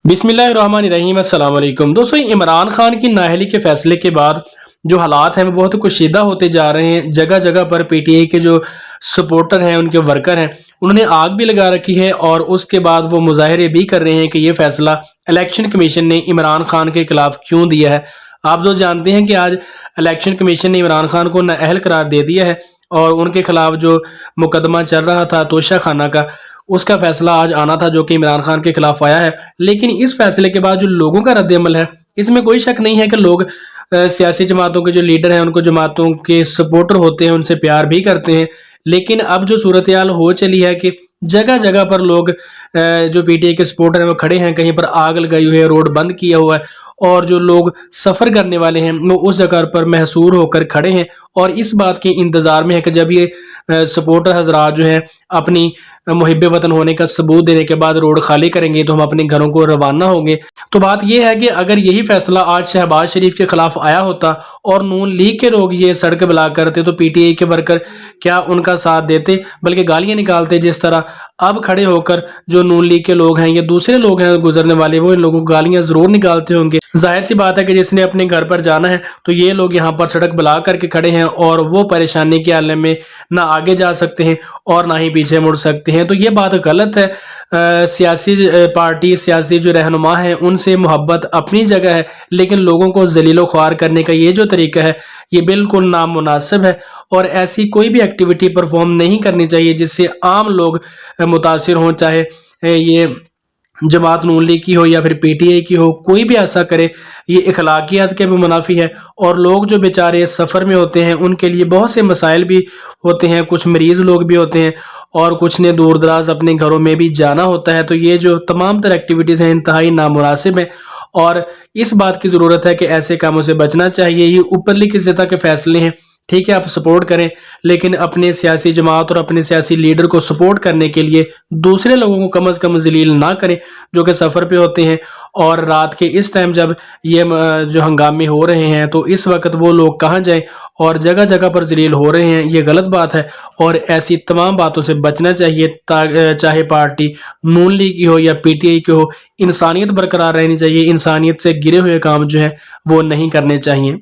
बिस्मिल्लाहिर्रहमानिर्रहीम अस्सलाम वालेकुम दोस्तों। इमरान खान की नाअहली के फैसले के बाद जो हालात हैं वो बहुत कशीदा होते जा रहे हैं। जगह जगह पर पीटीआई के जो सपोर्टर हैं, उनके वर्कर हैं, उन्होंने आग भी लगा रखी है और उसके बाद वो मुजाहरे भी कर रहे हैं कि ये फैसला इलेक्शन कमीशन ने इमरान खान के खिलाफ क्यों दिया है। आप जो जानते हैं कि आज इलेक्शन कमीशन ने इमरान खान को नाअहल करार दे दिया है और उनके खिलाफ जो मुकदमा चल रहा था तोशा खाना का, उसका फैसला आज आना था जो कि इमरान खान के खिलाफ आया है। लेकिन इस फैसले के बाद जो लोगों का रद्द-ए-अमल है, इसमें कोई शक नहीं है कि लोग सियासी जमातों के जो लीडर हैं, उनको जमातों के सपोर्टर होते हैं, उनसे प्यार भी करते हैं। लेकिन अब जो सूरत हाल हो चली है कि जगह जगह पर लोग जो पीटीआई के सपोर्टर हैं वो खड़े हैं, कहीं पर आग लगाई हुई है, रोड बंद किया हुआ है और जो लोग सफ़र करने वाले हैं वो उस जगह पर महसूर होकर खड़े हैं और इस बात के इंतज़ार में है कि जब ये सपोर्टर हजरात जो हैं अपनी मुहिब वतन होने का सबूत देने के बाद रोड खाली करेंगे तो हम अपने घरों को रवाना होंगे। तो बात यह है कि अगर यही फैसला आज शहबाज शरीफ के खिलाफ आया होता और नून लीग के लोग ये सड़क ब्लॉक करते तो पीटीआई के वर्कर क्या उनका साथ देते, बल्कि गालियां निकालते। जिस तरह अब खड़े होकर जो नून लीग के लोग हैं, ये दूसरे लोग हैं गुजरने वाले, वो इन लोगों को गालियां जरूर निकालते होंगे। जाहिर सी बात है कि जिसने अपने घर पर जाना है तो ये लोग यहाँ पर सड़क ब्लॉक करके खड़े हैं और वो परेशानी के आलम में ना आगे जा सकते हैं और ना ही पीछे मुड़ सकते हैं। तो ये बात गलत है। सियासी पार्टी, सियासी जो रहनुमा हैं, उनसे मोहब्बत अपनी जगह है, लेकिन लोगों को जलीलो ख्वार करने का ये जो तरीका है ये बिल्कुल नामुनासिब है और ऐसी कोई भी एक्टिविटी परफॉर्म नहीं करनी चाहिए जिससे आम लोग मुतासिर हों, चाहे ये जमात नून लीग की हो या फिर पीटीआई की हो। कोई भी ऐसा करे ये अखलाकियात के भी मुनाफी है और लोग जो बेचारे सफ़र में होते हैं उनके लिए बहुत से मसाइल भी होते हैं, कुछ मरीज़ लोग भी होते हैं और कुछ ने दूर दराज अपने घरों में भी जाना होता है। तो ये जो तमाम तरह एक्टिविटीज़ हैं इंतहाई नामुनासिब है और इस बात की ज़रूरत है कि ऐसे कामों से बचना चाहिए। ये ऊपरली किस सतह के फैसले हैं, ठीक है, आप सपोर्ट करें, लेकिन अपने सियासी जमात और अपने सियासी लीडर को सपोर्ट करने के लिए दूसरे लोगों को कम अज़ कम जलील ना करें जो कि सफ़र पे होते हैं। और रात के इस टाइम जब ये जो हंगामे हो रहे हैं तो इस वक्त वो लोग कहाँ जाएं और जगह जगह पर जलील हो रहे हैं, ये गलत बात है और ऐसी तमाम बातों से बचना चाहिए। चाहे पार्टी नून लीग की हो या पीटीआई की हो, इंसानियत बरकरार रहनी चाहिए। इंसानियत से गिरे हुए काम जो है वो नहीं करने चाहिए।